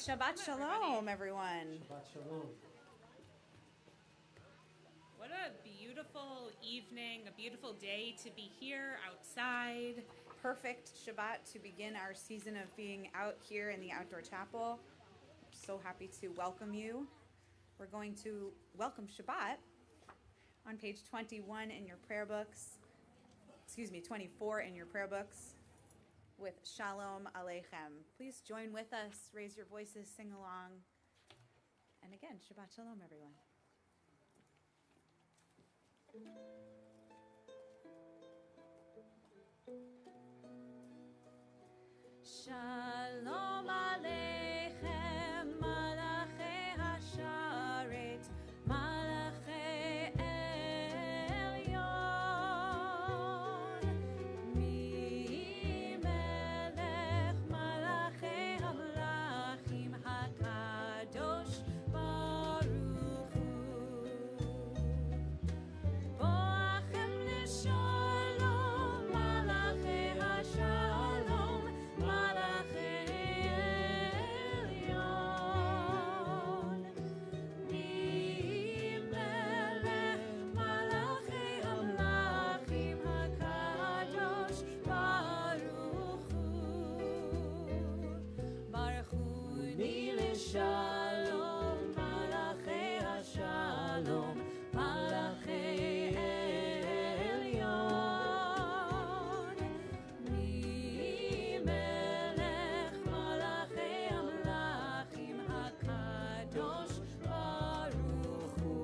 Shabbat Shalom, everyone. Shabbat Shalom. What a beautiful evening, a beautiful day to be here outside. Perfect Shabbat to begin our season of being out here in the outdoor chapel. I'm so happy to welcome you. We're going to welcome Shabbat on page 21 in your prayer books. 24 in your prayer books with Shalom Aleichem. Please join with us, raise your voices, sing along. And again, Shabbat Shalom, everyone. Shalom Aleichem, Malachei Hasharet, Malachei Elyon. Mi melech Malachei Hamlachim HaKadosh Baruch Hu. Boachem l'shalom, Malachei Hashalom, Malachei Elyon. Mi melech Malachei Hamlachim HaKadosh Baruch Hu. Baruchuni l'shalom, Malachei Hashalom, Malachei Elyon. Mi melech Malachei Hamlachim HaKadosh Baruch Hu.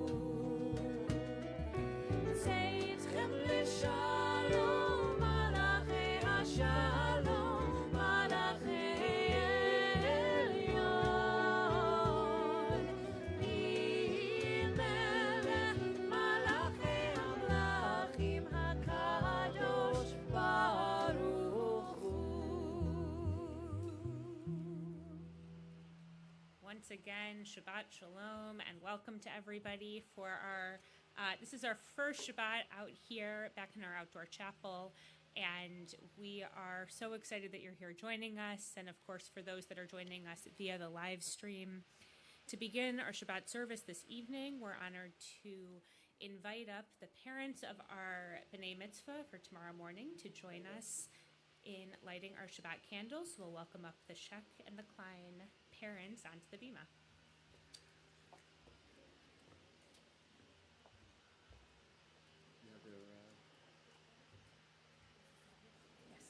Tzeitzchem l'shalom, Malachei Hashalom, Malachei Elyon. Mi melech Malachei Hamlachim HaKadosh Baruch Hu. Once again, Shabbat Shalom, and welcome to everybody for our, this is our first Shabbat out here back in our outdoor chapel, and we are so excited that you're here joining us, and of course for those that are joining us via the live stream. To begin our Shabbat service this evening, we're honored to invite up the parents of our B'nai Mitzvah for tomorrow morning to join us in lighting our Shabbat candles. We'll welcome up the Shek and the Klein parents onto the bima. Yes.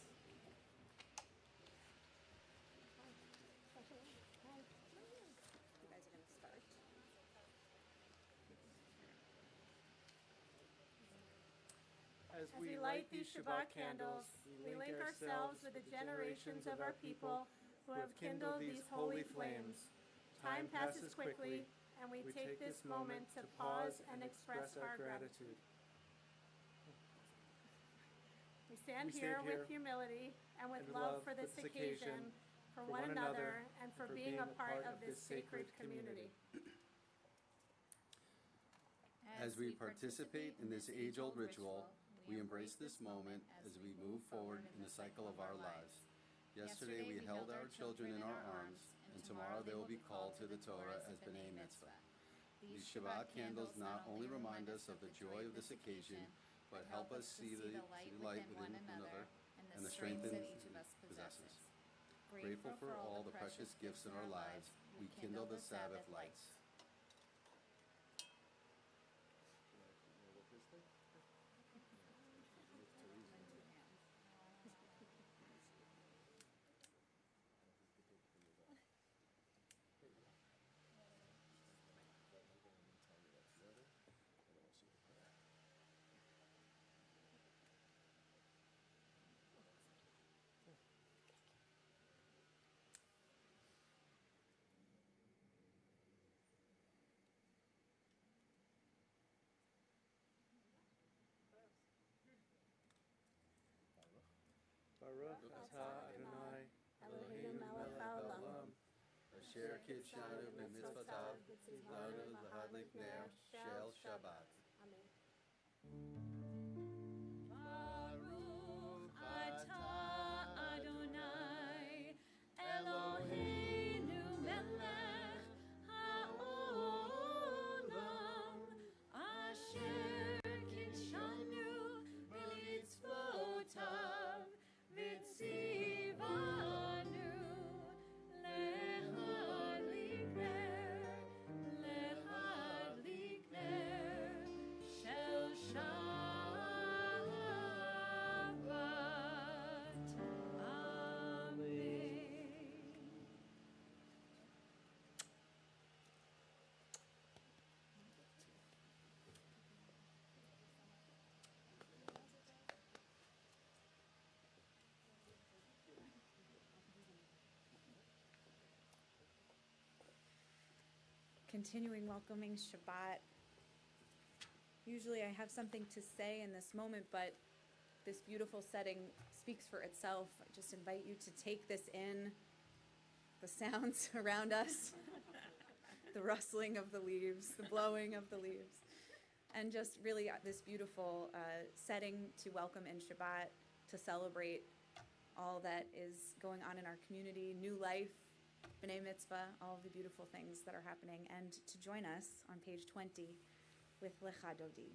You guys are going to start. As we light these Shabbat candles, we link ourselves with the generations of our people who have kindled these holy flames. Time passes quickly, and we take this moment to pause and express our gratitude. We stand here with humility and with love for this occasion, for one another, and for being a part of this sacred community. As we participate in this age-old ritual, we embrace this moment as we move forward in the cycle of our lives. Yesterday we held our children in our arms, and tomorrow they will be called to the Torah as B'nai Mitzvah. These Shabbat candles not only remind us of the joy of this occasion, but help us see the light within another and the strength that each of us possesses. Grateful for all the precious gifts in our lives, we kindle the Sabbath lights. Baruch atah Adonai, Eloheinu melech haolam, Asher kitshanu b'mitzvotav, tzivanu l'hadlik ner shel Shabbat. Amen. Baruch atah Adonai, Eloheinu melech continuing welcoming Shabbat. Usually I have something to say in this moment, but this beautiful setting speaks for itself. I just invite you to take this in, the sounds around us, the rustling of the leaves, the blowing of the leaves, and just really this beautiful setting to welcome in Shabbat, to celebrate all that is going on in our community, new life, B'nai Mitzvah, all of the beautiful things that are happening, and to join us on page 20 with Lecha Dodi.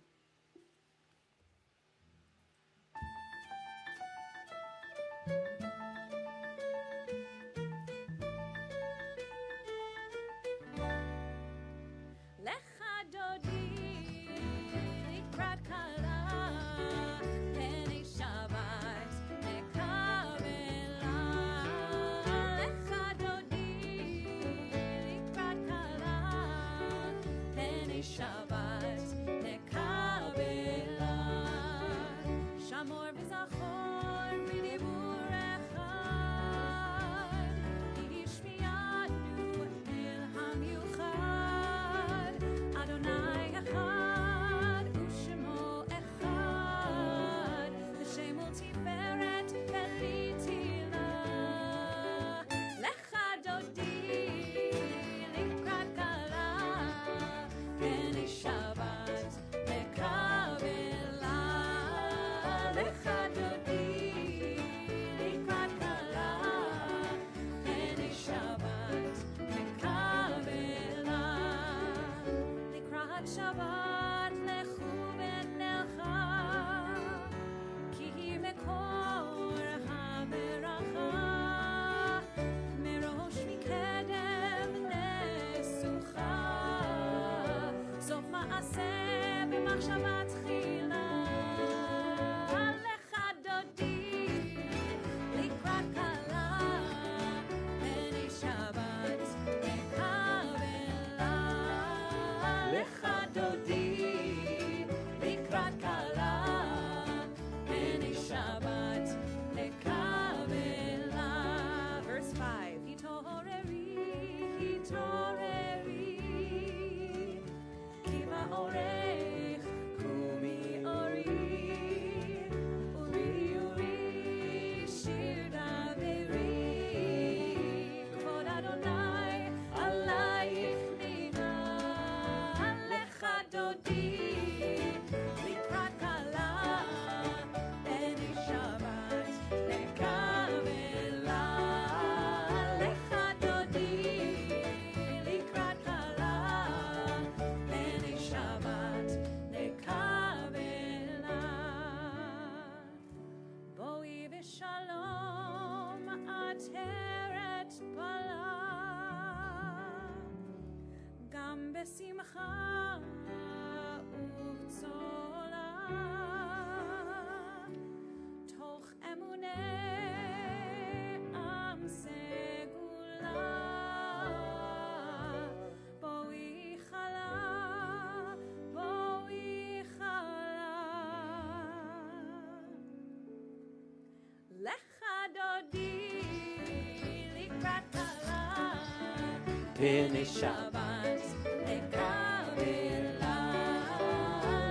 B'nai Shabbat nekabela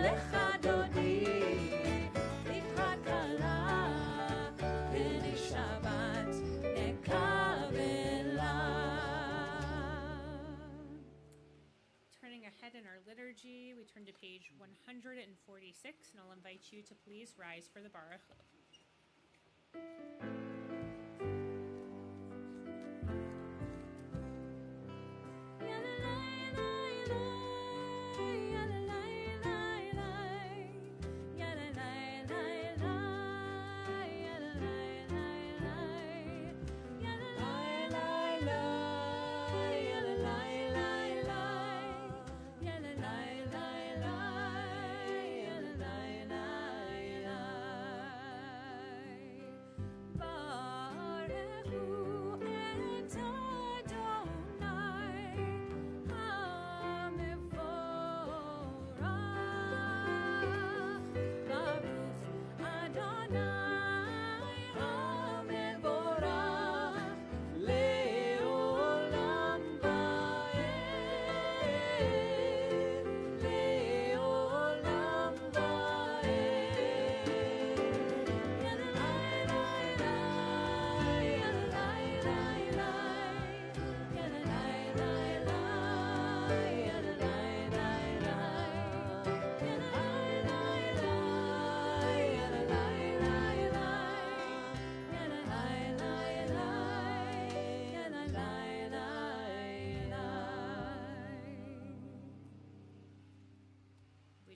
lecha dodi likrat kala B'nai Shabbat nekabela. Turning ahead in our liturgy, we turn to page 146, and I'll invite you to please rise for the Baruch. Bye.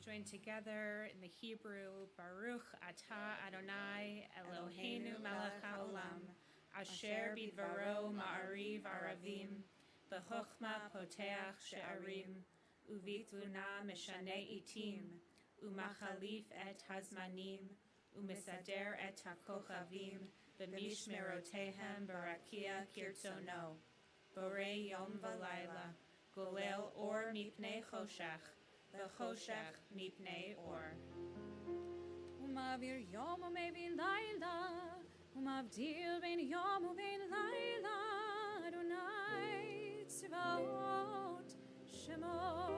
join together in the Hebrew, Baruch Atah Adonai Eloheinu melech haolam, asher bidvaro ma'ariv aravim, b'chochma poteach she'arim, uvitvuna meshane itim, umachalif et hazmanim, umisader et hakochavim, b'mishmerotehem barakia kirtzono, borei yom v'layla, golel or mipnei choshech, v'choshech mipnei or. ומעביר יום ובין לילה, ומבדיל בין יום ובין לילה, אדוני צבאות שמו,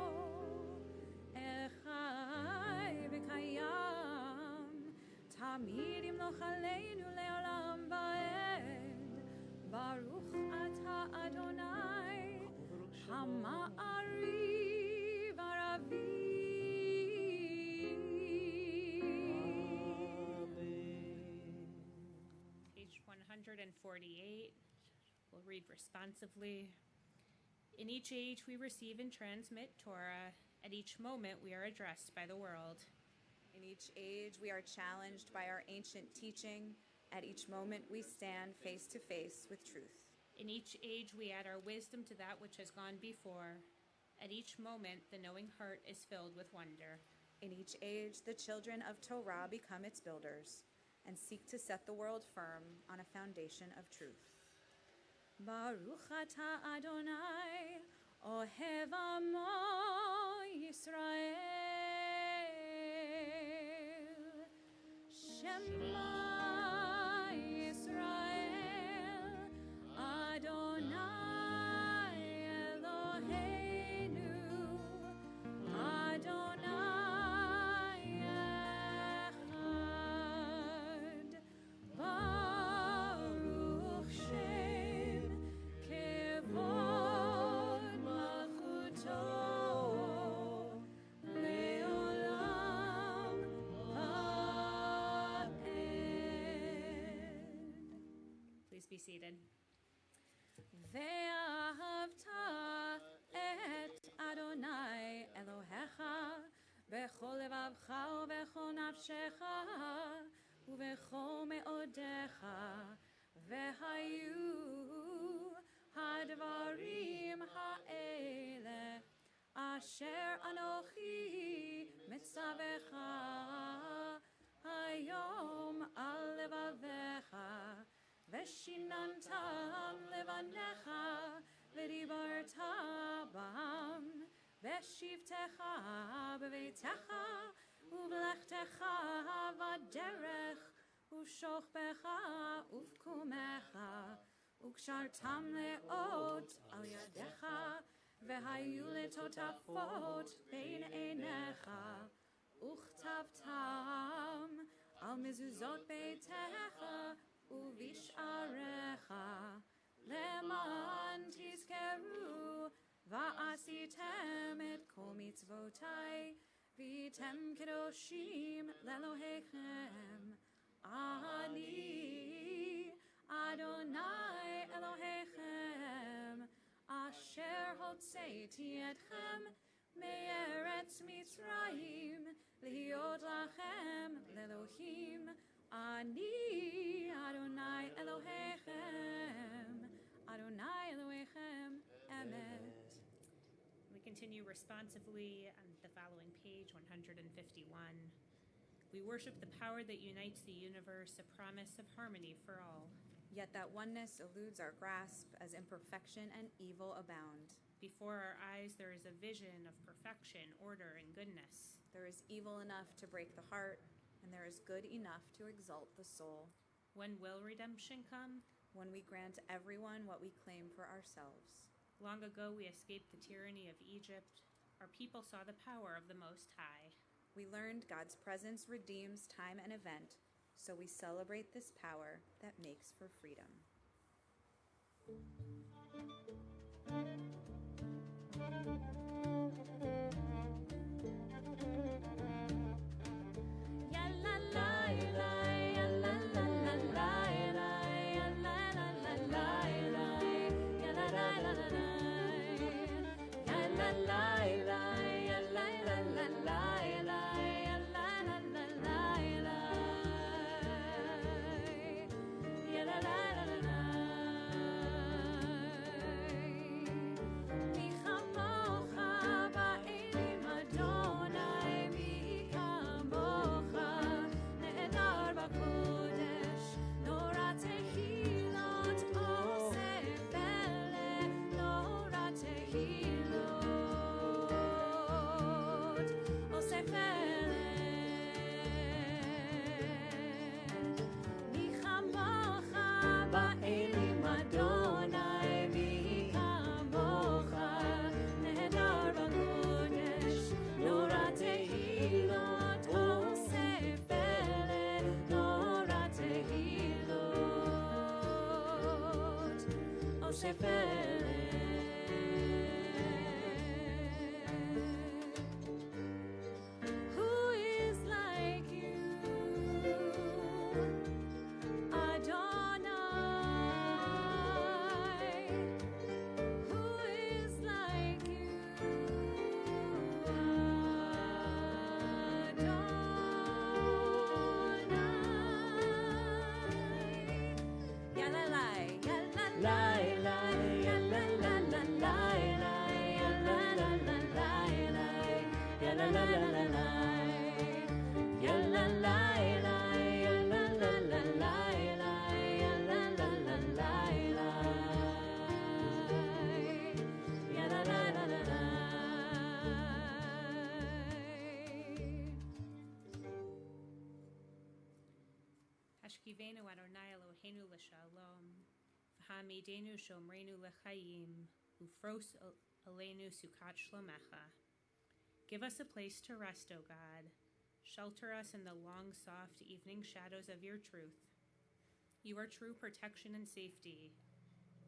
חי וקיים, תמיד ימלוך עלינו לעולם ועד, ברוך אתה אדוני, המעריב ערבי. Page 148, we'll read responsively. In each age we receive and transmit Torah. At each moment we are addressed by the world. In each age we are challenged by our ancient teaching. At each moment we stand face to face with truth. In each age we add our wisdom to that which has gone before. At each moment the knowing heart is filled with wonder. In each age the children of Torah become its builders and seek to set the world firm on a foundation of truth. Baruch atah Adonai, ohev amo Yisrael. Shema Yisrael, Adonai Eloheinu, Adonai Echad. Baruch Shem Kevod Malchuto Leolam Va'ed. Please be seated. ואהבת את אדוני אלוהיך בכל לבבך ובכל נפשך ובכל מאודיך, והיו הדברים האלה אשר אנוכי מצווך היום על לבביך, ושיננתם לבניך ודיברת בם, בשבתך בביתך ובלכתך בדרך ושוכבך ובקומך, וקשרתם לאות על ידיך, והיו לטוטפות בין עיניך, וכתבתם על מזוזות ביתך ובשעריך, למען תזכרו ועשיתם את כל מצוותי, והייתם קדושים לאלוהיכם. אני אדוני אלוהיכם, אשר הוצאתי אתכם מארץ מצרים, להיות לכם לאלוהים. אני אדוני אלוהיכם, אדוני אלוהיכם אמת. We continue responsively on the following page, 151. We worship the power that unites the universe, a promise of harmony for all. Yet that oneness eludes our grasp as imperfection and evil abound. Before our eyes there is a vision of perfection, order, and goodness. There is evil enough to break the heart, and there is good enough to exalt the soul. When will redemption come? When we grant everyone what we claim for ourselves. Long ago we escaped the tyranny of Egypt. Our people saw the power of the Most High. We learned God's presence redeems time and event, so we celebrate this power that makes for freedom. לתפארת. Who is like you, Adonai? Who is like you, Adonai? Yalalai, yalalai, yalalai, yalalai, Hashkivenu Adonai Eloheinu l'shalom, v'hamidenu shomrenu l'chaim, ufros aleinu sukat shlomecha. Give us a place to rest, O God. Shelter us in the long, soft evening shadows of your truth. You are true protection and safety.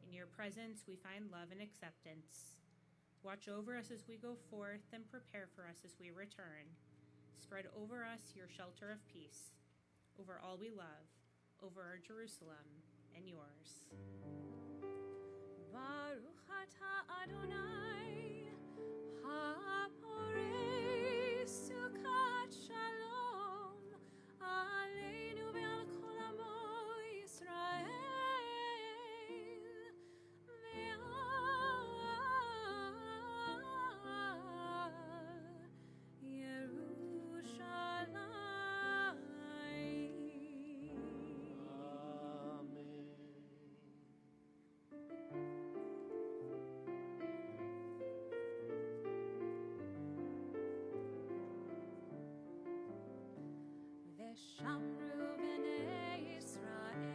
In your presence we find love and acceptance. Watch over us as we go forth and prepare for us as we return. Spread over us your shelter of peace, over all we love, over our Jerusalem and yours. Baruch atah Adonai, haporei sukat shalom, aleinu ve'al kol amo Yisrael, ve'al Yerushalayim. V'shamru b'nei Yisrael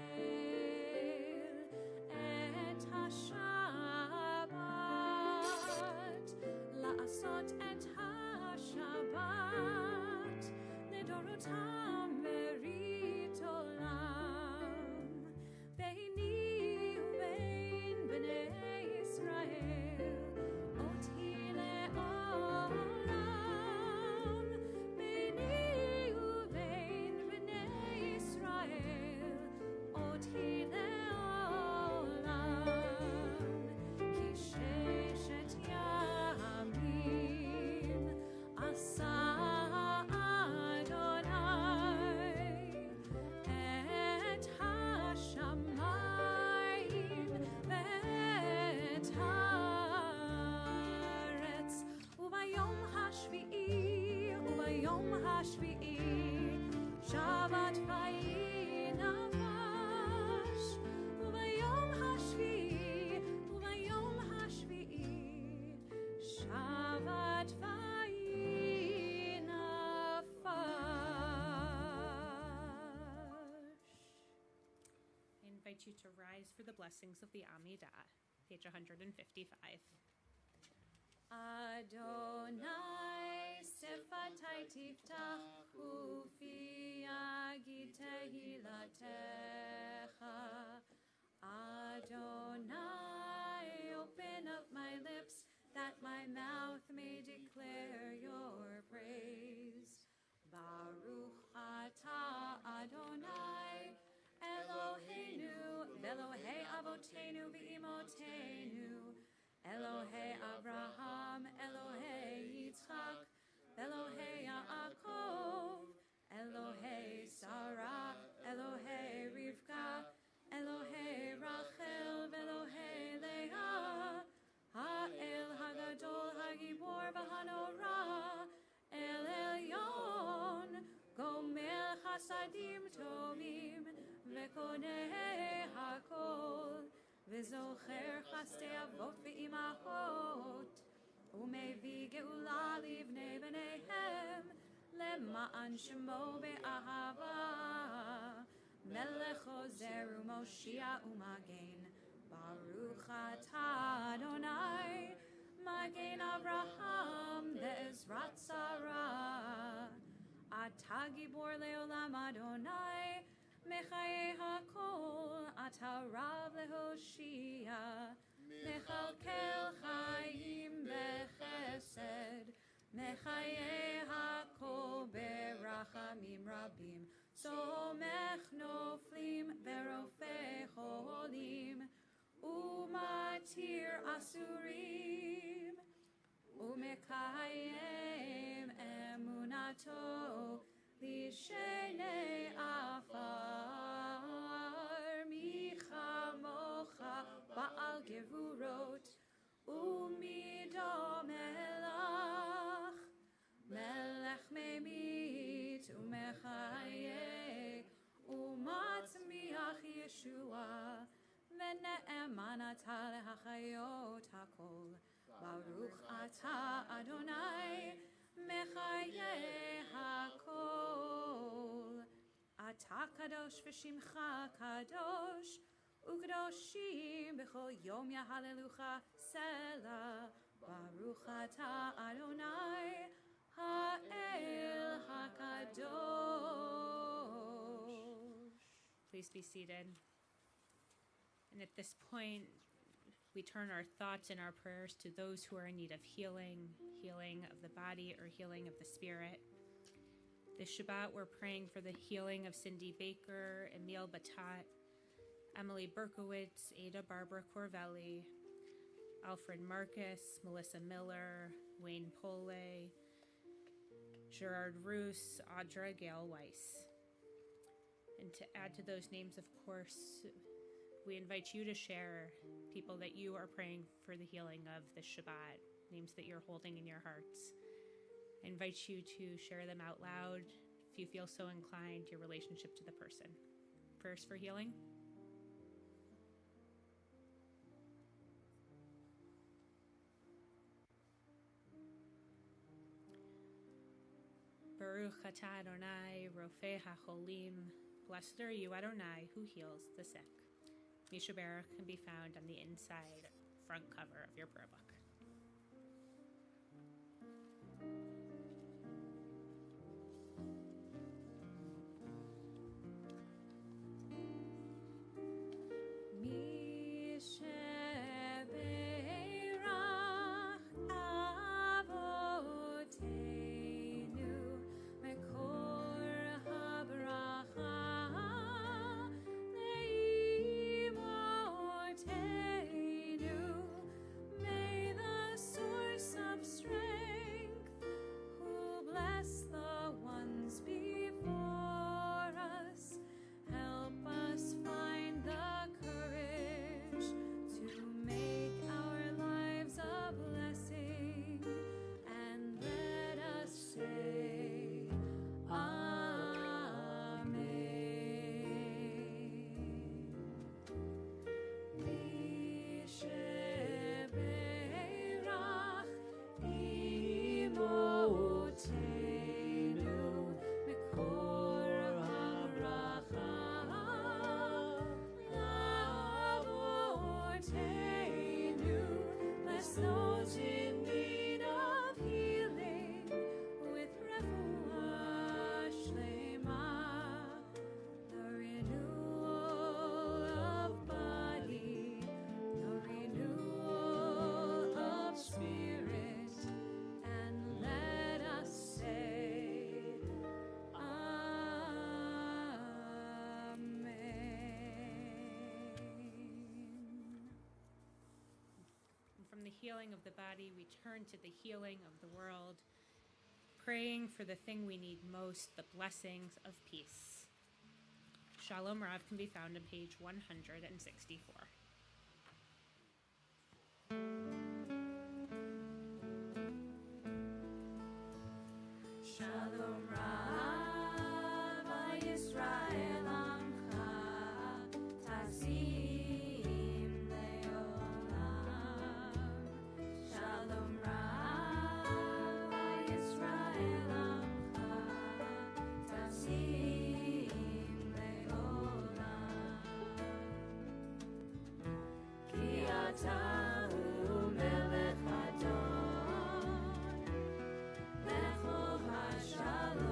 et ha-Shabbat, la'asot et ha-Shabbat לדורותם ברית עולם. ביני ובין בני ישראל אותי לעולם. ביני ובין בני ישראל אותי לעולם. כי ששת ימים עשה את השמיים ואת הארץ, וביום השביעי שבת ויהי נפש, וביום השביעי שבת ויהי nefesh. I invite you to rise for the blessings of the Amidah, page 155. Adonai sefatai tiftach ufi yagid tehilatecha. Adonai, open up my lips that my mouth may declare your praise. Baruch atah Adonai Eloheinu v'Elohei avotenu v'imotenu, Elohei Abraham, Elohei Yitzchak, Elohei Yaakov, Elohei Sarah, Elohei Rivka, Elohei Rachel, Elohei Leah, Ha'el Hagadol Hagibor v'Hanora, El Elyon, Gomer Chasadim Tovim, V'Koneh Hakol, V'Zocher Chasdei Avot V'Imachot, U'Mevi Geula Livnei B'neihem, Lema'an Shemo Be'ahava, Melech Ozer U'Moshia U'Magen, Baruch atah Adonai, Magen Avraham Be'ezrat Sarah, Atah Gibor Le'olam Adonai, Mechayei HaKol, Atah Rav Lehoshia, מכלכל חיים בחסד, מחיי הכל ברחמים רבים, סומך נופלים ורופא חולים, ומתיר אסורים, ומקיים אמונתו לשני עפר. מי כמוך בעל גבורות ומידו מלך, מלך ממית ומחיה ומצמיח ישועה, ונאמן אתה להחיות הכל. ברוך אתה אדוני מחיי הכל. אתה קדוש ושמך קדוש, וקדושים בכל יום יהללוך סלה. ברוך אתה אדוני האל הקדוש. Please be seated. And at this point, we turn our thoughts and our prayers to those who are in need of healing, healing of the body or healing of the spirit. This Shabbat, we're praying for the healing of Cindy Baker, Emil Batat, Emily Berkowitz, Ada Barbara Corvelli, Alfred Marcus, Melissa Miller, Wayne Pole, Gerard Roos, Audra Gail Weiss. And to add to those names, of course, we invite you to share people that you are praying for the healing of this Shabbat, names that you're holding in your hearts. I invite you to share them out loud, if you feel so inclined, your relationship to the person. Prayers for healing. Baruch atah Adonai, Rofei HaCholim. Blessed are you, Adonai, who heals the sick. Misha Baruch can be found on the inside front cover of your prayer book. Healing of the body, we turn to the healing of the world, praying for the thing we need most, the blessings of peace. Shalom Rav can be found on page 164. Shalom Rav Yisrael Amcha Tasim Leolam. Shalom Rav Yisrael Amcha Tasim Leolam. Ki ata hu melech Adon, Lecho hashalom.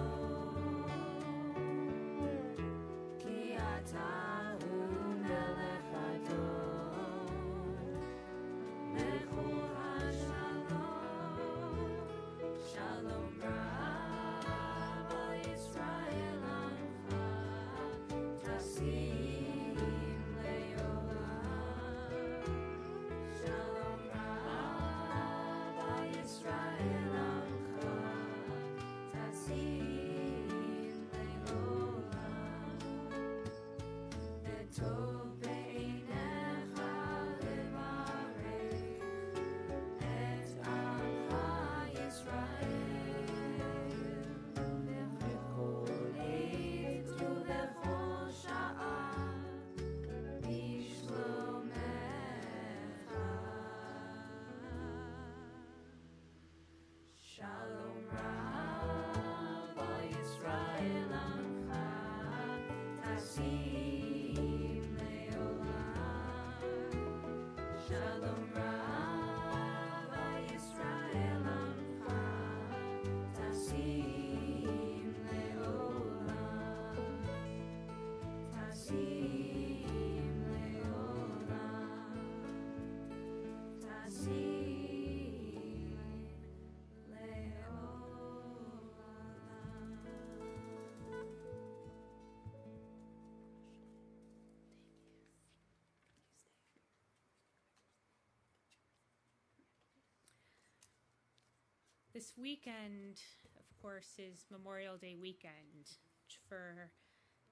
This weekend, of course, is Memorial Day weekend, which for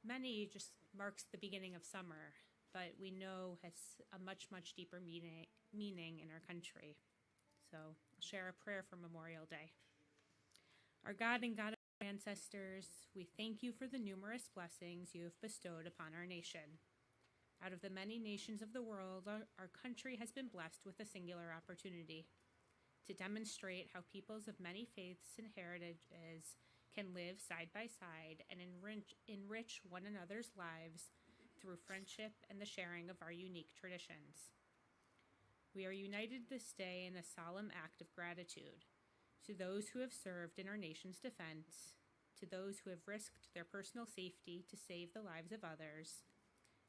many just marks the beginning of summer, but we know has a much, much deeper meaning in our country. So I'll share a prayer for Memorial Day. Our God and God of our ancestors, we thank you for the numerous blessings you have bestowed upon our nation. Out of the many nations of the world, our country has been blessed with a singular opportunity to demonstrate how peoples of many faiths and heritages can live side by side and enrich one another's lives through friendship and the sharing of our unique traditions. We are united this day in a solemn act of gratitude to those who have served in our nation's defense, to those who have risked their personal safety to save the lives of others,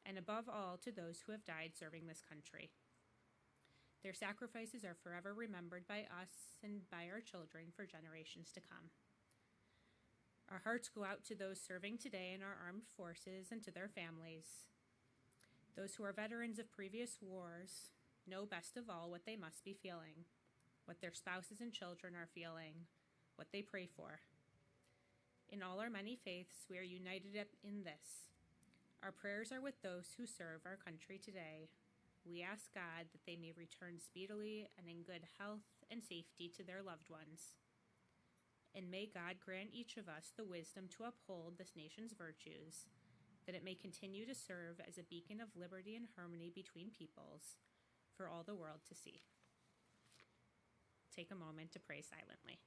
and above all, to those who have died serving this country. Their sacrifices are forever remembered by us and by our children for generations to come. Our hearts go out to those serving today in our armed forces and to their families. Those who are veterans of previous wars know best of all what they must be feeling, what their spouses and children are feeling, what they pray for. In all our many faiths, we are united in this. Our prayers are with those who serve our country today. We ask God that they may return speedily and in good health and safety to their loved ones. And may God grant each of us the wisdom to uphold this nation's virtues, that it may continue to serve as a beacon of liberty and harmony between peoples for all the world to see. Take a moment to pray silently.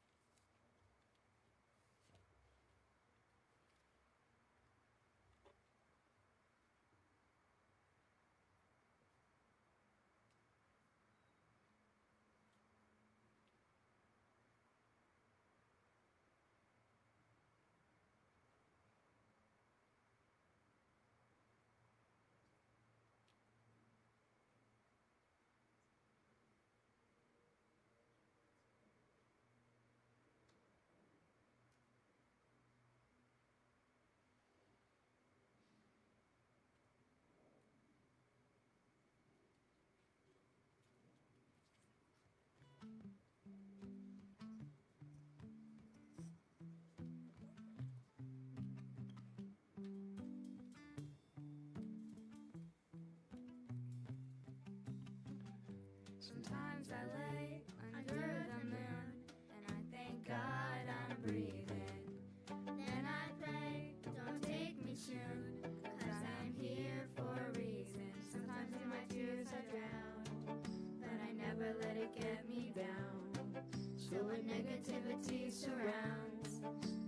Sometimes I lay under the moon and I thank God I'm breathing. Then I pray, don't take me soon, 'cause I'm here for a reason. Sometimes in my tears I drown, but I never let it get me down. So when negativity surrounds,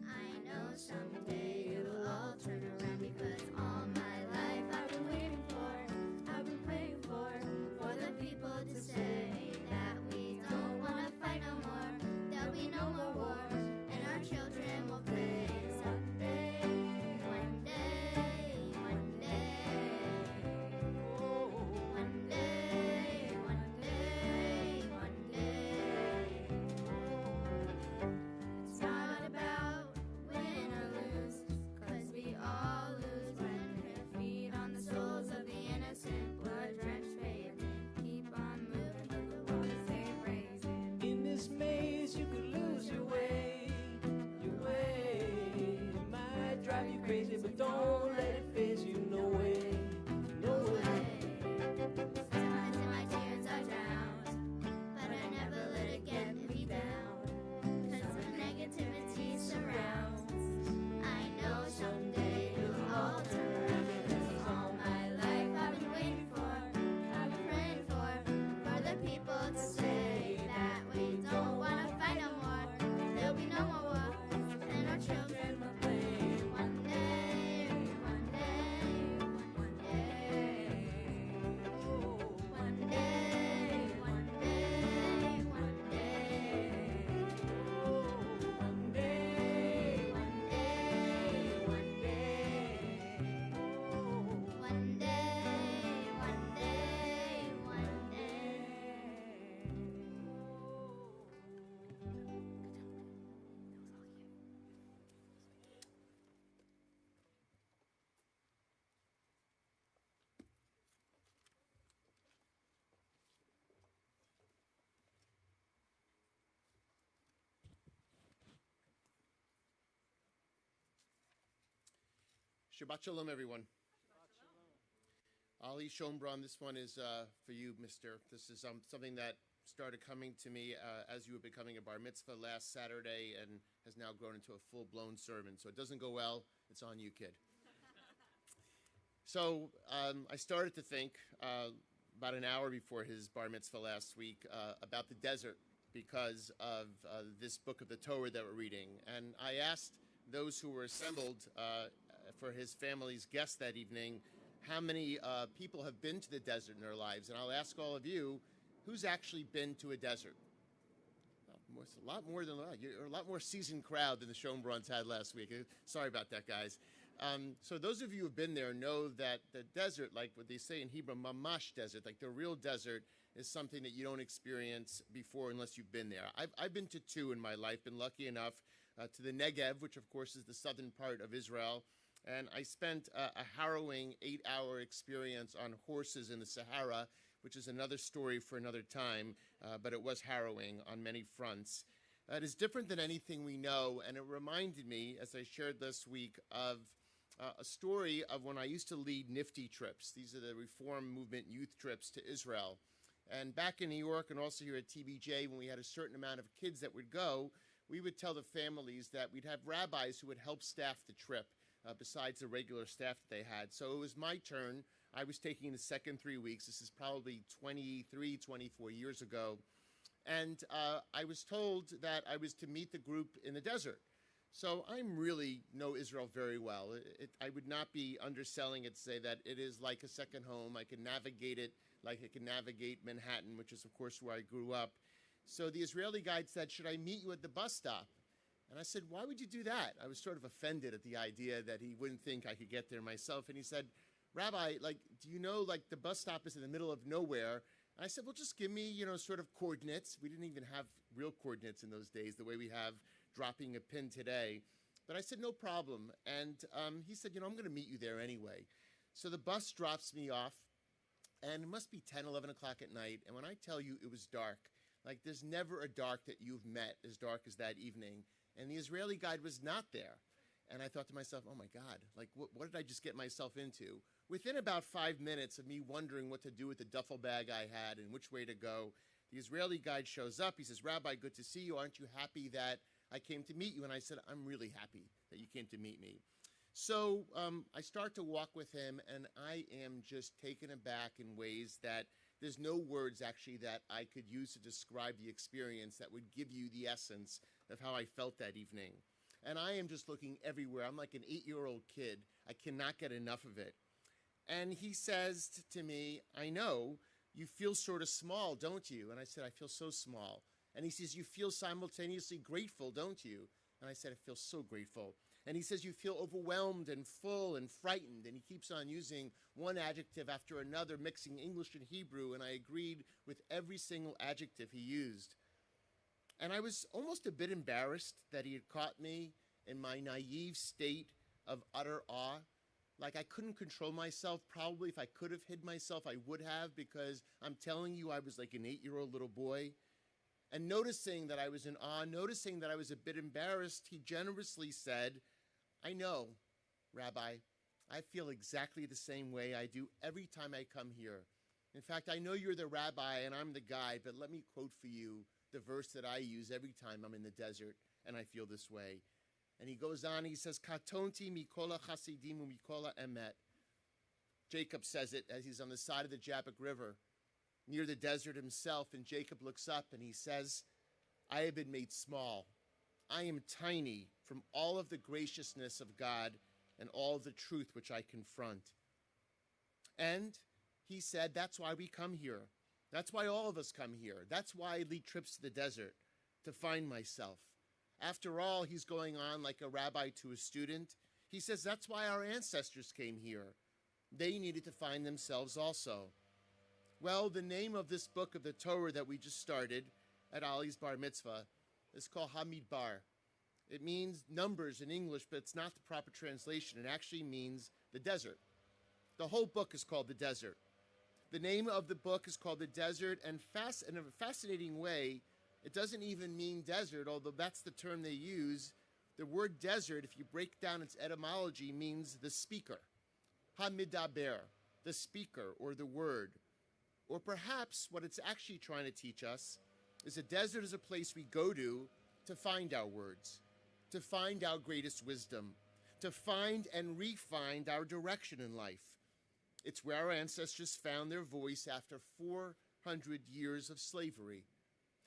I know someday it'll all turn around, because all my life I've been waiting for, I've been praying for the people to say that we don't want to fight no more. There'll be no more wars, and our children will play someday, one day, one day, one day, one day, one day. It's not Shabbat Shalom, everyone. Ali Schonbraun, this one is for you, mister. This is something that started coming to me as you were becoming a bar mitzvah last Saturday and has now grown into a full-blown sermon. So it doesn't go well. It's on you, kid. So I started to think about an hour before his bar mitzvah last week about the desert because of this book of the Torah that we're reading. And I asked those who were assembled for his family's guest that evening how many people have been to the desert in their lives. And I'll ask all of you, who's actually been to a desert? It's a lot more than you're a lot more seasoned crowd than the Schonbrauns had last week. Sorry about that, guys. So those of you who have been there know that the desert, like what they say in Hebrew, mamash desert, like the real desert, is something that you don't experience before unless you've been there. I've been to 2 in my life, been lucky enough to the Negev, which of course is the southern part of Israel, and I spent a harrowing 8-hour experience on horses in the Sahara, which is another story for another time, but it was harrowing on many fronts. It is different than anything we know, and it reminded me, as I shared this week, of a story of when I used to lead Nifty trips. These are the Reform Movement youth trips to Israel. And back in New York and also here at TBJ, when we had a certain amount of kids that would go, we would tell the families that we'd have rabbis who would help staff the trip, besides the regular staff that they had. So it was my turn. I was taking the second 3 weeks. This is probably 23, 24 years ago. And I was told that I was to meet the group in the desert. So I really know Israel very well. I would not be underselling it to say that it is like a second home. I can navigate it like I can navigate Manhattan, which is, of course, where I grew up. So the Israeli guide said, should I meet you at the bus stop? And I said, why would you do that? I was sort of offended at the idea that he wouldn't think I could get there myself. And he said, Rabbi, do you know, the bus stop is in the middle of nowhere? And I said, well, just give me, sort of coordinates. We didn't even have real coordinates in those days, the way we have dropping a pin today. But I said, no problem. And he said, I'm going to meet you there anyway. So the bus drops me off, and it must be 10, 11 o'clock at night. And when I tell you it was dark, there's never a dark that you've met as dark as that evening. And the Israeli guide was not there. And I thought to myself, oh, my God, what did I just get myself into? Within about 5 minutes of me wondering what to do with the duffel bag I had and which way to go, the Israeli guide shows up. He says, Rabbi, good to see you. Aren't you happy that I came to meet you? And I said, I'm really happy that you came to meet me. So I start to walk with him, and I am just taken aback in ways that there's no words, actually, that I could use to describe the experience that would give you the essence of how I felt that evening. And I am just looking everywhere. I'm like an 8-year-old kid. I cannot get enough of it. And he says to me, I know, you feel sort of small, don't you? And I said, I feel so small. And he says, you feel simultaneously grateful, don't you? And I said, I feel so grateful. And he says, you feel overwhelmed and full and frightened. And he keeps on using one adjective after another, mixing English and Hebrew. And I agreed with every single adjective he used. And I was almost a bit embarrassed that he had caught me in my naive state of utter awe. I couldn't control myself. Probably if I could have hid myself, I would have, because I'm telling you, I was like an 8-year-old little boy. And noticing that I was in awe, noticing that I was a bit embarrassed, he generously said, I know, Rabbi, I feel exactly the same way I do every time I come here. In fact, I know you're the rabbi and I'm the guide, but let me quote for you the verse that I use every time I'm in the desert and I feel this way. And he goes on, he says, Katonti mikola chasidim umikola emet. Jacob says it as he's on the side of the Jabbok River, near the desert himself, and Jacob looks up and he says, I have been made small. I am tiny from all of the graciousness of God and all the truth which I confront. And he said, that's why we come here. That's why all of us come here. That's why I lead trips to the desert, to find myself. After all, he's going on like a rabbi to a student. He says, that's why our ancestors came here. They needed to find themselves also. Well, the name of this book of the Torah that we just started at Ali's bar mitzvah is called Hamidbar. It means numbers in English, but it's not the proper translation. It actually means the desert. The whole book is called The Desert. The name of the book is called The Desert, and in a fascinating way, it doesn't even mean desert, although that's the term they use. The word desert, if you break down its etymology, means the speaker. Hamidaber, the speaker or the word. Or perhaps what it's actually trying to teach us is a desert is a place we go to find our words, to find our greatest wisdom, to find and re-find our direction in life. It's where our ancestors found their voice after 400 years of slavery.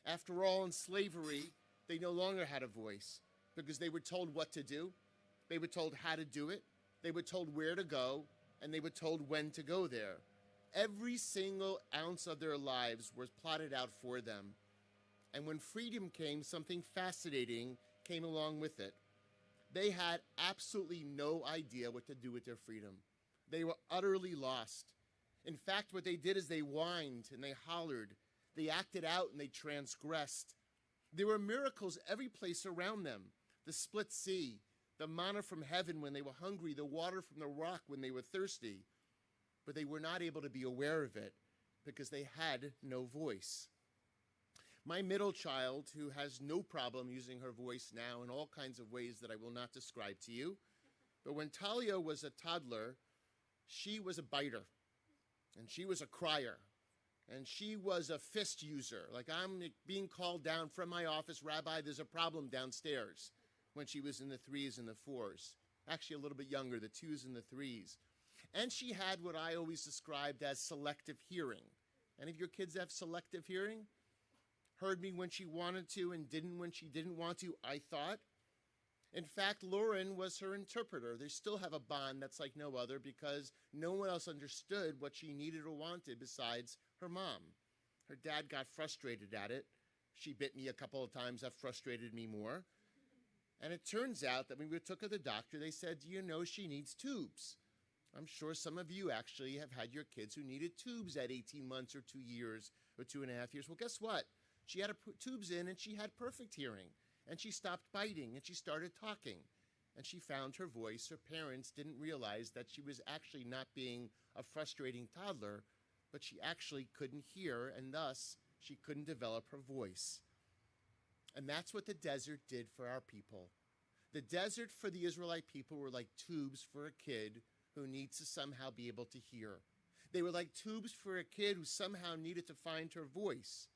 After all, in slavery, they no longer had a voice because they were told what to do, they were told how to do it, they were told where to go, and they were told when to go there. Every single ounce of their lives was plotted out for them. And when freedom came, something fascinating came along with it. They had absolutely no idea what to do with their freedom. They were utterly lost. In fact, what they did is they whined and they hollered. They acted out and they transgressed. There were miracles every place around them. The split sea, the manna from heaven when they were hungry, the water from the rock when they were thirsty. But they were not able to be aware of it because they had no voice. My middle child, who has no problem using her voice now in all kinds of ways that I will not describe to you, but when Talia was a toddler, she was a biter, and she was a crier, and she was a fist user. Like, I'm being called down from my office, Rabbi, there's a problem downstairs, when she was in the 3s and the 4s. Actually, a little bit younger, the 2s and the 3s. And she had what I always described as selective hearing. Any of your kids have selective hearing? Heard me when she wanted to and didn't when she didn't want to, I thought. In fact, Lauren was her interpreter. They still have a bond that's like no other because no one else understood what she needed or wanted besides her mom. Her dad got frustrated at it. She bit me a couple of times. That frustrated me more. And it turns out that when we took her to the doctor, they said, do you know she needs tubes? I'm sure some of you actually have had your kids who needed tubes at 18 months or 2 years or 2.5 years. Well, guess what? She had her tubes in and she had perfect hearing. And she stopped biting and she started talking. And she found her voice. Her parents didn't realize that she was actually not being a frustrating toddler, but she actually couldn't hear, and thus she couldn't develop her voice. And that's what the desert did for our people. The desert for the Israelite people were like tubes for a kid who needs to somehow be able to hear. They were like tubes for a kid who somehow needed to find her voice.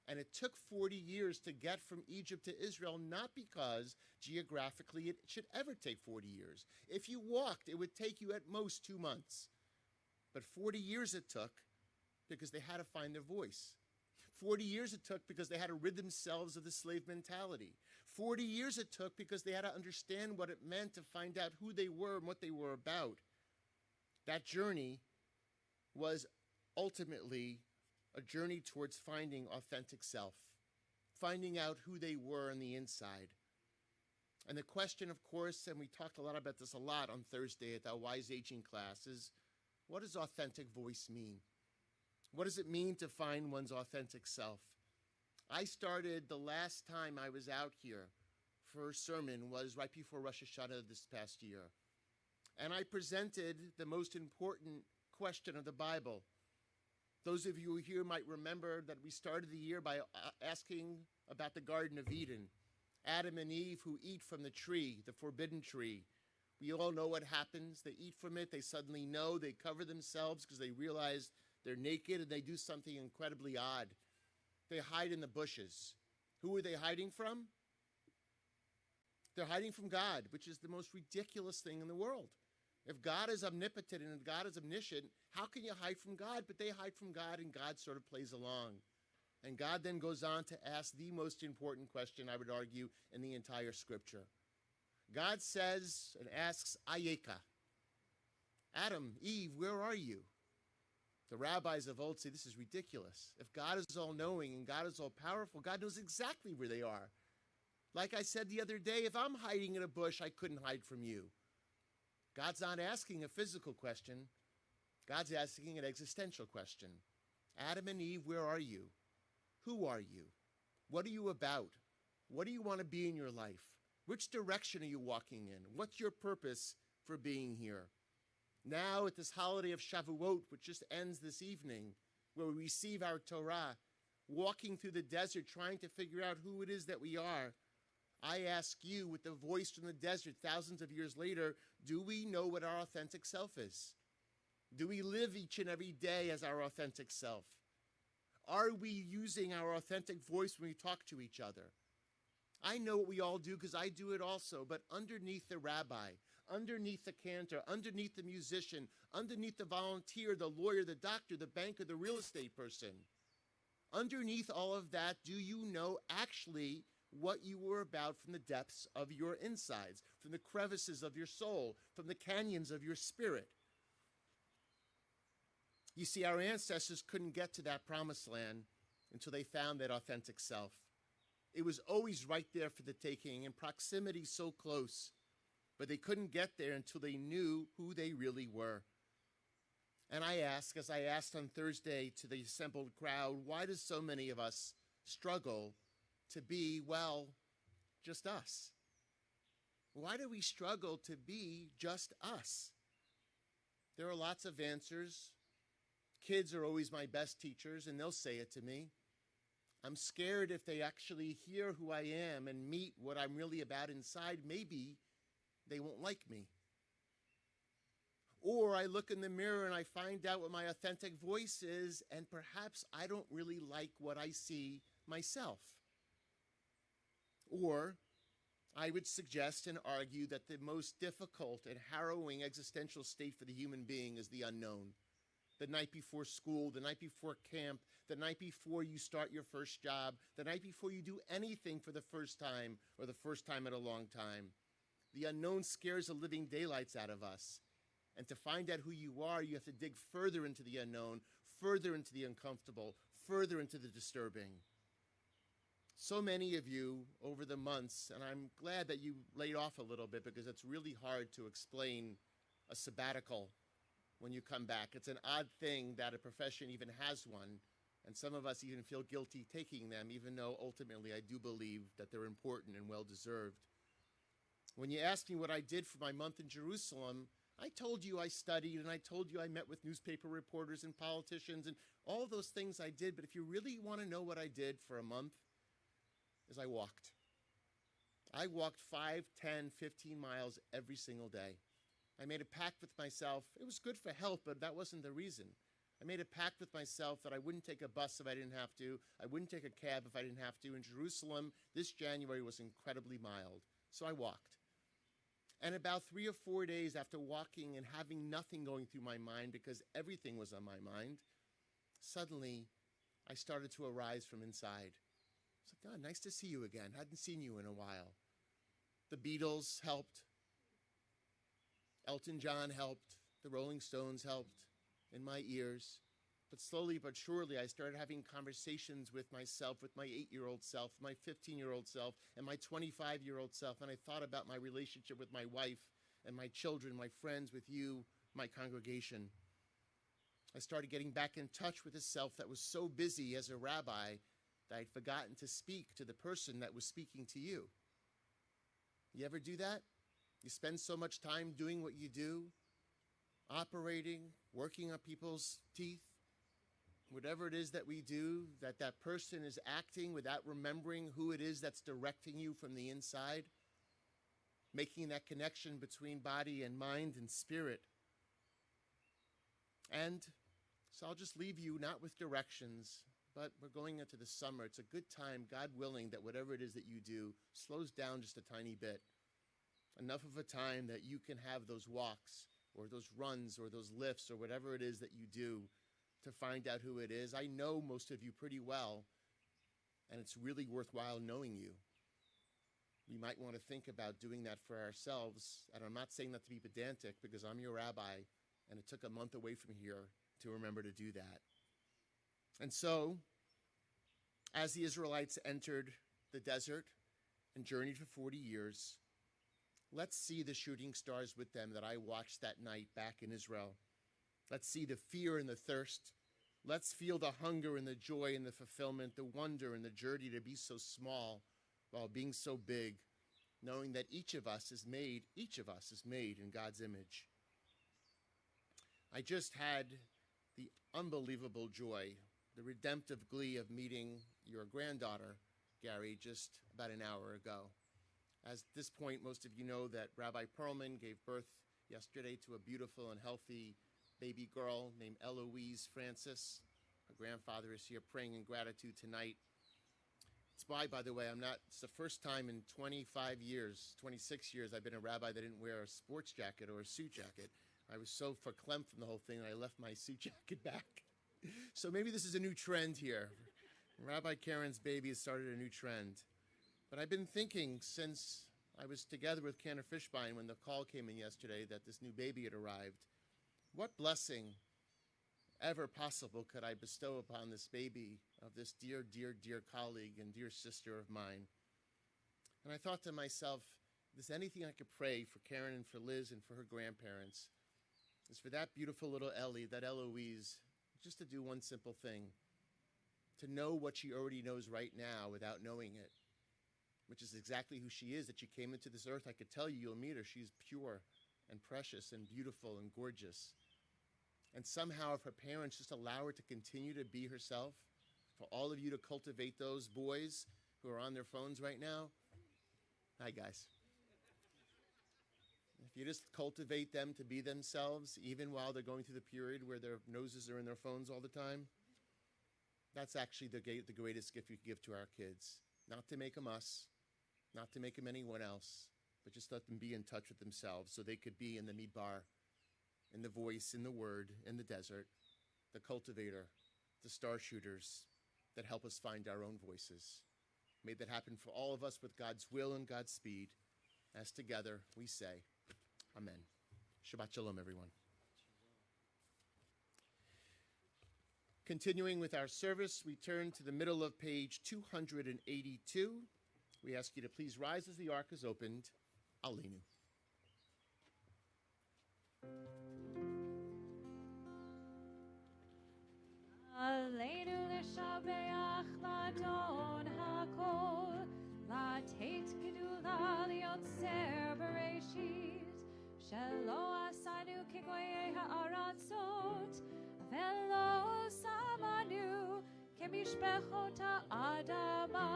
And it took 40 years to get from Egypt to Israel, not because geographically it should ever take 40 years. If you walked, it would take you at most 2 months. But 40 years it took because they had to find their voice. 40 years it took because they had to rid themselves of the slave mentality. 40 years it took because they had to understand what it meant to find out who they were and what they were about. That journey was ultimately a journey towards finding authentic self, finding out who they were on the inside. And the question, of course, and we talked a lot about this a lot on Thursday at our Wise Aging class, is what does authentic voice mean? What does it mean to find one's authentic self? I started the last time I was out here for a sermon was right before Rosh Hashanah this past year. And I presented the most important question of the Bible. Those of you here might remember that we started the year by asking about the Garden of Eden. Adam and Eve who eat from the tree, the forbidden tree. We all know what happens. They eat from it. They suddenly know. They cover themselves because they realize they're naked, and they do something incredibly odd. They hide in the bushes. Who are they hiding from? They're hiding from God, which is the most ridiculous thing in the world. If God is omnipotent and God is omniscient, how can you hide from God? But they hide from God, and God sort of plays along. And God then goes on to ask the most important question, I would argue, in the entire scripture. God says and asks, Ayeka. Adam, Eve, where are you? The rabbis of old say this is ridiculous. If God is all-knowing and God is all-powerful, God knows exactly where they are. Like I said the other day, if I'm hiding in a bush, I couldn't hide from you. God's not asking a physical question. God's asking an existential question. Adam and Eve, where are you? Who are you? What are you about? What do you want to be in your life? Which direction are you walking in? What's your purpose for being here? Now at this holiday of Shavuot, which just ends this evening, where we receive our Torah, walking through the desert, trying to figure out who it is that we are, I ask you, with the voice from the desert thousands of years later, do we know what our authentic self is? Do we live each and every day as our authentic self? Are we using our authentic voice when we talk to each other? I know what we all do because I do it also, but underneath the rabbi, underneath the cantor, underneath the musician, underneath the volunteer, the lawyer, the doctor, the banker, the real estate person, underneath all of that, do you know actually what you were about from the depths of your insides, from the crevices of your soul, from the canyons of your spirit? You see, our ancestors couldn't get to that promised land until they found that authentic self. It was always right there for the taking, in proximity so close, but they couldn't get there until they knew who they really were. And I ask, as I asked on Thursday to the assembled crowd, why do so many of us struggle to be, well, just us? Why do we struggle to be just us? There are lots of answers. Kids are always my best teachers, and they'll say it to me. I'm scared if they actually hear who I am and meet what I'm really about inside, maybe they won't like me. Or I look in the mirror and I find out what my authentic voice is, and perhaps I don't really like what I see myself. Or I would suggest and argue that the most difficult and harrowing existential state for the human being is the unknown. The night before school, the night before camp, the night before you start your first job, the night before you do anything for the first time or the first time in a long time. The unknown scares the living daylights out of us. And to find out who you are, you have to dig further into the unknown, further into the uncomfortable, further into the disturbing. So many of you over the months, and I'm glad that you laid off a little bit because it's really hard to explain a sabbatical when you come back. It's an odd thing that a profession even has one, and some of us even feel guilty taking them, even though ultimately I do believe that they're important and well-deserved. When you asked me what I did for my month in Jerusalem, I told you I studied, and I told you I met with newspaper reporters and politicians, and all those things I did, but if you really want to know what I did for a month, is I walked. I walked 5, 10, 15 miles every single day. I made a pact with myself. It was good for health, but that wasn't the reason. I made a pact with myself that I wouldn't take a bus if I didn't have to. I wouldn't take a cab if I didn't have to. In Jerusalem, this January was incredibly mild, so I walked. And about 3 or 4 days after walking and having nothing going through my mind because everything was on my mind, suddenly I started to arise from inside. I was like, God, nice to see you again. Hadn't seen you in a while. The Beatles helped. Elton John helped. The Rolling Stones helped in my ears. But slowly but surely, I started having conversations with myself, with my 8-year-old self, my 15-year-old self, and my 25-year-old self. And I thought about my relationship with my wife and my children, my friends, with you, my congregation. I started getting back in touch with a self that was so busy as a rabbi that I'd forgotten to speak to the person that was speaking to you. You ever do that? You spend so much time doing what you do, operating, working on people's teeth, whatever it is that we do, that person is acting without remembering who it is that's directing you from the inside, making that connection between body and mind and spirit. And so I'll just leave you not with directions, but we're going into the summer. It's a good time, God willing, that whatever it is that you do slows down just a tiny bit. Enough of a time that you can have those walks or those runs or those lifts or whatever it is that you do to find out who it is. I know most of you pretty well, and it's really worthwhile knowing you. We might want to think about doing that for ourselves, and I'm not saying that to be pedantic because I'm your rabbi, and it took a month away from here to remember to do that. And so, as the Israelites entered the desert and journeyed for 40 years, let's see the shooting stars with them that I watched that night back in Israel. Let's see the fear and the thirst. Let's feel the hunger and the joy and the fulfillment, the wonder and the journey to be so small while being so big, knowing that each of us is made in God's image. I just had the unbelievable joy, the redemptive glee of meeting your granddaughter, Gary, just about an hour ago. At this point, most of you know that Rabbi Perlman gave birth yesterday to a beautiful and healthy baby girl named Eloise Francis. Her grandfather is here praying in gratitude tonight. By the way, it's the first time in 26 years, I've been a rabbi that didn't wear a sports jacket or a suit jacket. I was so verklempt from the whole thing that I left my suit jacket back. So maybe this is a new trend here. Rabbi Karen's baby has started a new trend. But I've been thinking since I was together with Cantor Fishbein when the call came in yesterday that this new baby had arrived, what blessing ever possible could I bestow upon this baby of this dear, dear, dear colleague and dear sister of mine? And I thought to myself, if there's anything I could pray for Karen and for Liz and for her grandparents, is for that beautiful little Ellie, that Eloise, just to do one simple thing, to know what she already knows right now without knowing it, which is exactly who she is, that she came into this earth. I could tell you, you'll meet her. She's pure and precious and beautiful and gorgeous. And somehow, if her parents just allow her to continue to be herself, for all of you to cultivate those boys who are on their phones right now, hi guys. If you just cultivate them to be themselves, even while they're going through the period where their noses are in their phones all the time, that's actually the greatest gift we can give to our kids. Not to make them us, not to make them anyone else, but just let them be in touch with themselves so they could be in the midbar, in the voice, in the word, in the desert, the cultivator, the star shooters that help us find our own voices. May that happen for all of us with God's will and God's speed. As together we say, Amen. Shabbat Shalom, everyone. Continuing with our service, we turn to the middle of page 282. We ask you to please rise as the ark is opened. Aleinu. Aleinu l'shabeach l'adon hakol, l'teit gedula liotzer bereshit, shelo asanu kegoyei ha'aratzot, velo samanu kemishpechot ha'adama,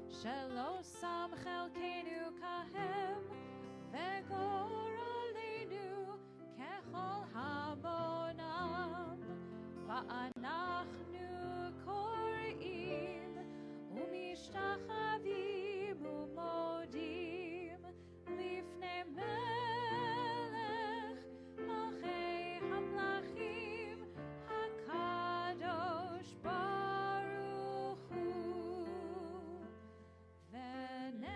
shelo sam chelkenu kahem, vegoralenu kechol hamonam, va'anachnu korim umishtachavim umodim lifnei melech malchei hamlachim hakadosh baruch hu v'ne'emar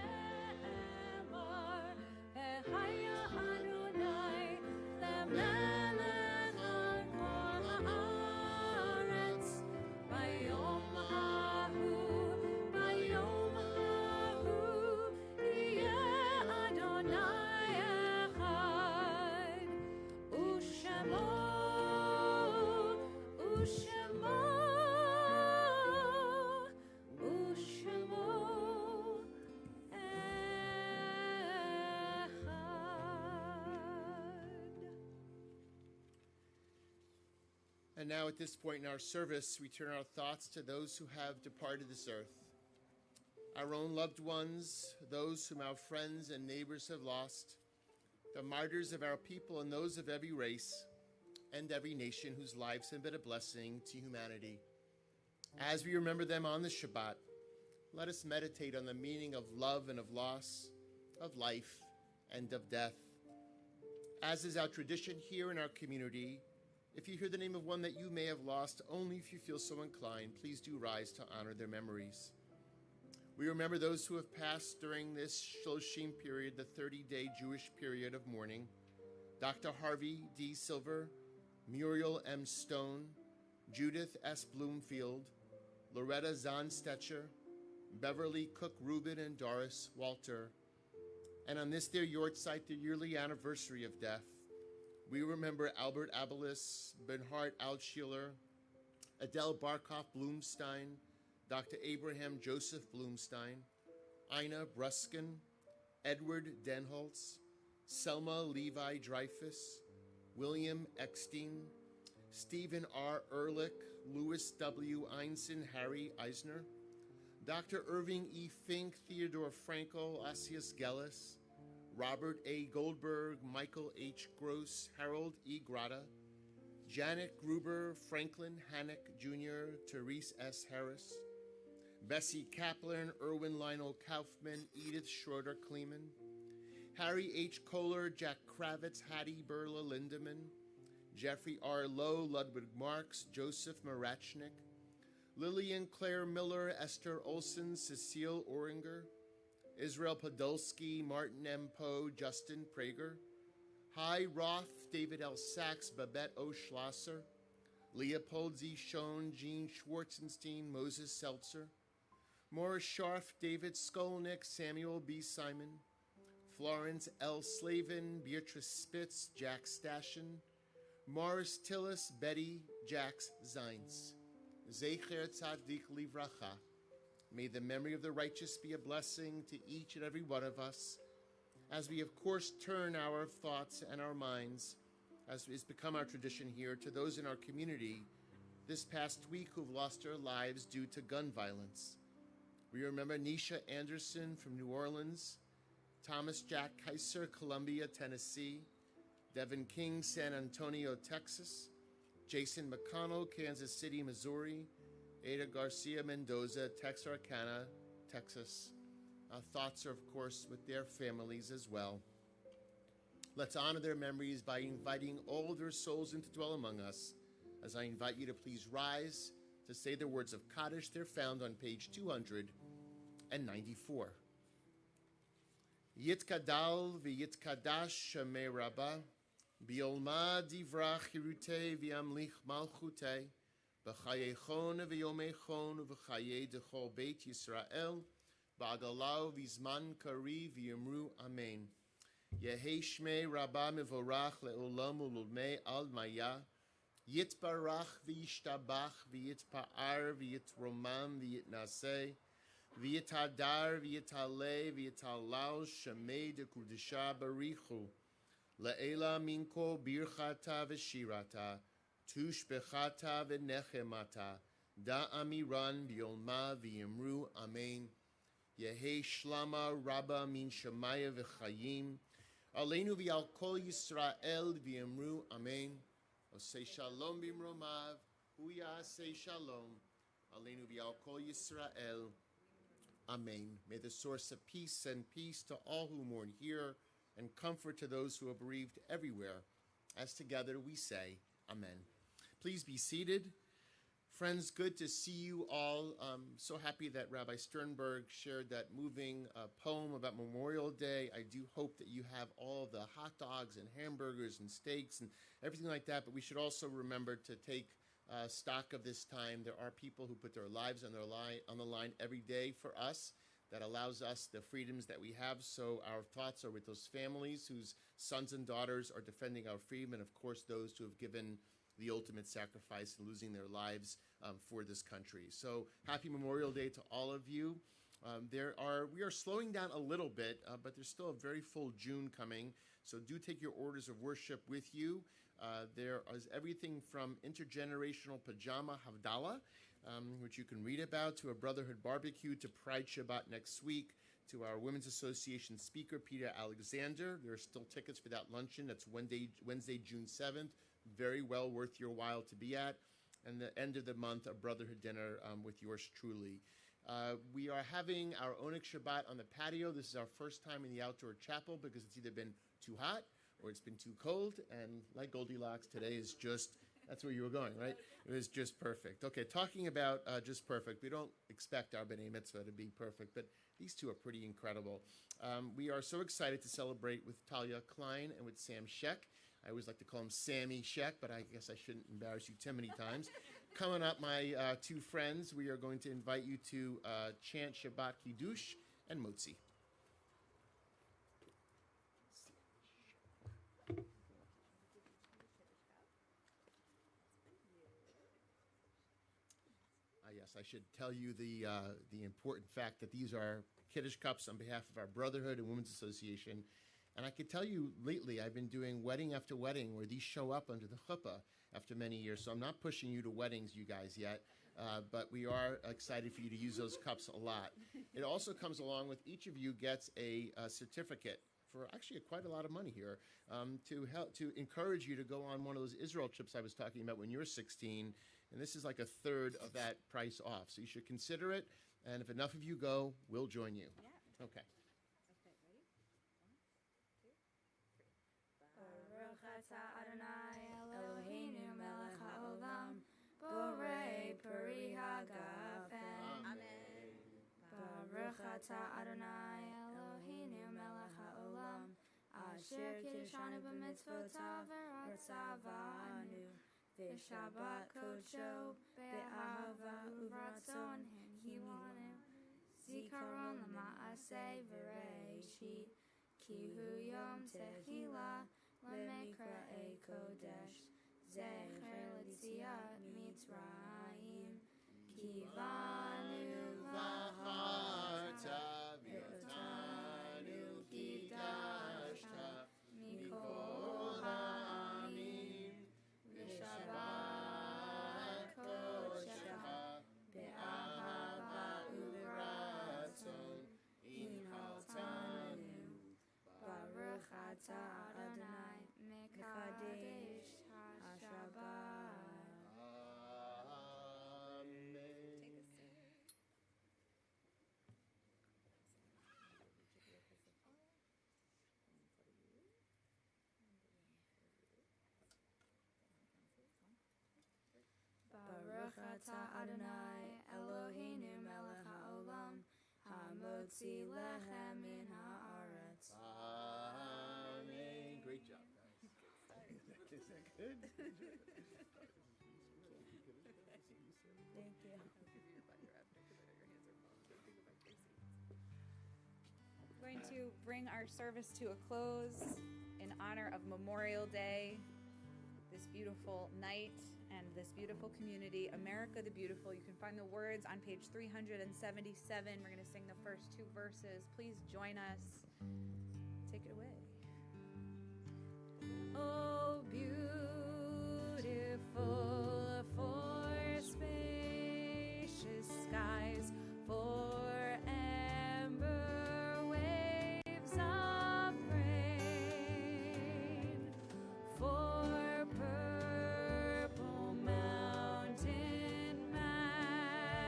v'haya Adonai lemelech al kol haaretz bayom hahu yeh Adonai echad u'shemo echad. And now at this point in our service, we turn our thoughts to those who have departed this earth. Our own loved ones, those whom our friends and neighbors have lost, the martyrs of our people and those of every race and every nation whose lives have been a blessing to humanity. As we remember them on the Shabbat, let us meditate on the meaning of love and of loss, of life and of death. As is our tradition here in our community, if you hear the name of one that you may have lost, only if you feel so inclined, please do rise to honor their memories. We remember those who have passed during this Shloshim period, the 30-day Jewish period of mourning. Dr. Harvey D. Silver, Muriel M. Stone, Judith S. Bloomfield, Loretta Zahn Stetcher, Beverly Cook Rubin and Doris Walter. And on this their Yortzeit, the yearly anniversary of death, we remember Albert Abelis, Bernhard Altschiller, Adele Barkhoff Blumstein, Dr. Abraham Joseph Blumstein, Ina Bruskin, Edward Denholtz, Selma Levi Dreyfus, William Eckstein, Stephen R. Ehrlich, Louis W. Einstein, Harry Eisner, Dr. Irving E. Fink, Theodore Frankel, Asius Gellis, Robert A. Goldberg, Michael H. Gross, Harold E. Grata, Janet Gruber, Franklin Hannock Jr., Therese S. Harris, Bessie Kaplan, Erwin Lionel Kaufman, Edith Schroeder Kleeman, Harry H. Kohler, Jack Kravitz, Hattie Berla Lindemann, Jeffrey R. Lowe, Ludwig Marks, Joseph Marachnik, Lillian Claire Miller, Esther Olson, Cecile Oringer, Israel Podolsky, Martin M. Poe, Justin Prager, Hy Roth, David L. Sachs, Babette O. Schlosser, Leopold Z. Schoen, Jean Schwarzenstein, Moses Seltzer, Morris Scharf, David Skolnick, Samuel B. Simon, Florence L. Slavin, Beatrice Spitz, Jack Stashin, Morris Tillis, Betty Jax Zines. Zecher Tzadik Livracha. May the memory of the righteous be a blessing to each and every one of us, as we of course turn our thoughts and our minds, as has become our tradition here, to those in our community this past week who've lost their lives due to gun violence. We remember Nisha Anderson from New Orleans, Thomas Jack Kaiser, Columbia, Tennessee, Devin King, San Antonio, Texas, Jason McConnell, Kansas City, Missouri, Ada Garcia Mendoza, Texarkana, Texas. Our thoughts are, of course, with their families as well. Let's honor their memories by inviting all their souls in to dwell among us. As I invite you to please rise to say the words of Kaddish. They're found on page 294. Yitkadal v'yitkadash Shemei Rabbah, Biolma divrach hirute v'yamlich malchute, b'chayechon v'yomechon v'chaye dechol beit Yisrael, ba'agalau v'zman kari v'yamru amen. Yehi shmei Rabbah mevorach le'olam ululmei al maya, yitbarach v'yishtabach v'yitpa'ar v'yitromam v'yitnaseh, v'yitadar v'yitaleh v'yitalau shemei de kudisha barichu. Le'ela minko birchata v'shirata, tushbechata v'nechemata, da amiran v'yolma v'yimru amen. Yehi shlama rabba min shemaya v'chayim, aleinu v'yal kol Yisrael v'yimru amen. Osei shalom b'mromav, hu ya'asei shalom, aleinu v'yal kol Yisrael. Amen. May the source of peace send peace to all who mourn here, and comfort to those who are bereaved everywhere. As together we say, Amen. Please be seated. Friends, good to see you all. So happy that Rabbi Sternberg shared that moving poem about Memorial Day. I do hope that you have all the hot dogs and hamburgers and steaks and everything like that, but we should also remember to take stock of this time. There are people who put their lives on the line every day for us. That allows us the freedoms that we have. So our thoughts are with those families whose sons and daughters are defending our freedom, and of course those who have given the ultimate sacrifice in losing their lives for this country. So happy Memorial Day to all of you. We are slowing down a little bit, but there's still a very full June coming. So do take your orders of worship with you. There is everything from intergenerational pajama Havdalah, which you can read about, to a Brotherhood barbecue, to Pride Shabbat next week, to our Women's Association speaker, Peter Alexander. There are still tickets for that luncheon. That's Wednesday, June 7th. Very well worth your while to be at. And the end of the month, a Brotherhood dinner with yours truly. We are having our Onyx Shabbat on the patio. This is our first time in the outdoor chapel because it's either been too hot or it's been too cold. And like Goldilocks, today is just... That's where you were going, right? It was just perfect. Okay, talking about just perfect, we don't expect our B'nai Mitzvah to be perfect, but these two are pretty incredible. We are so excited to celebrate with Talia Klein and with Sam Sheck. I always like to call him Sammy Sheck, but I guess I shouldn't embarrass you too many times. Coming up, my two friends, we are going to invite you to chant Shabbat Kiddush and Motzi. Yes, I should tell you the important fact that these are Kiddush cups on behalf of our Brotherhood and Women's Association. And I could tell you lately I've been doing wedding after wedding where these show up under the chuppah after many years. So I'm not pushing you to weddings, you guys, yet. but we are excited for you to use those cups a lot. It also comes along with each of you gets a certificate for actually quite a lot of money here to encourage you to go on one of those Israel trips I was talking about when you're 16. And this is like a third of that price off. So you should consider it. And if enough of you go, we'll join you. Yeah. Okay. Baruch atah Adonai Eloheinu melech haolam borei peri hagafen. Amen. Baruch atah Adonai Eloheinu melech haolam asher kiddushanu b'mitzvotav v'ratzavanu v'shabbat kodsho be'ahava uvratzon himanu zikaron l'ma'aseh v'reishit ki hu yom tehillah le'mikra'ei kodesh zecher l'tziat mitzrayim kivanu v'harta v'yotanu kidashta mikol ha'amim v'shabbat kodshecha be'ahava uvratzon inhaltanu Baruch atah Adonai mekadesh ha-Shabbat. Take a seat. Baruch atah Adonai Eloheinu melech haolam hamotzi lechem min haaretz. Amen. Great job, guys. Is that good? Thank you. We're going to bring our service to a close in honor of Memorial Day, this beautiful night, and this beautiful community, America the Beautiful. You can find the words on page 377. We're going to sing the first two verses. Please join us. Take it away. Oh, beautiful for spacious skies, for amber waves of rain, for purple mountain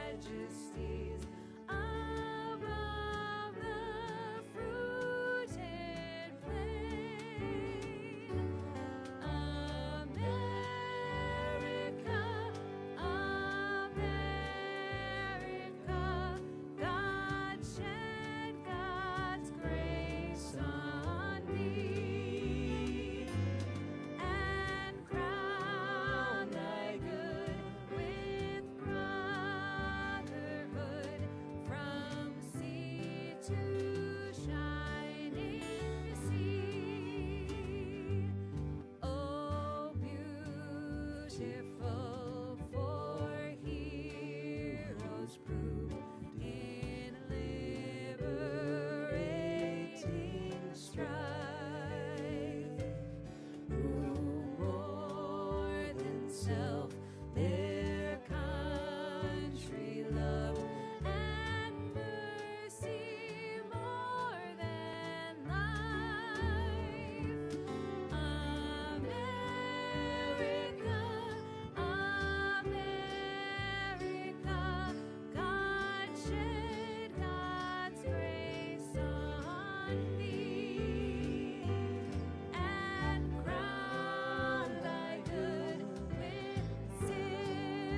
majesties above the fruited plain. America, America, God shed God's grace on thee, and crown thy good with brotherhood from sea to shining sea. Oh, beautiful for heroes proved in liberating strife, who more than self their country loved, and mercy more than life. America, America, God shed God's grace on thee, and crown thy good with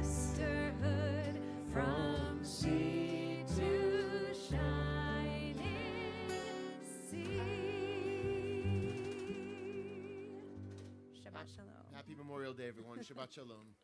sisterhood from sea to shining sea. Shabbat Shalom. Happy Memorial Day, everyone. Shabbat Shalom.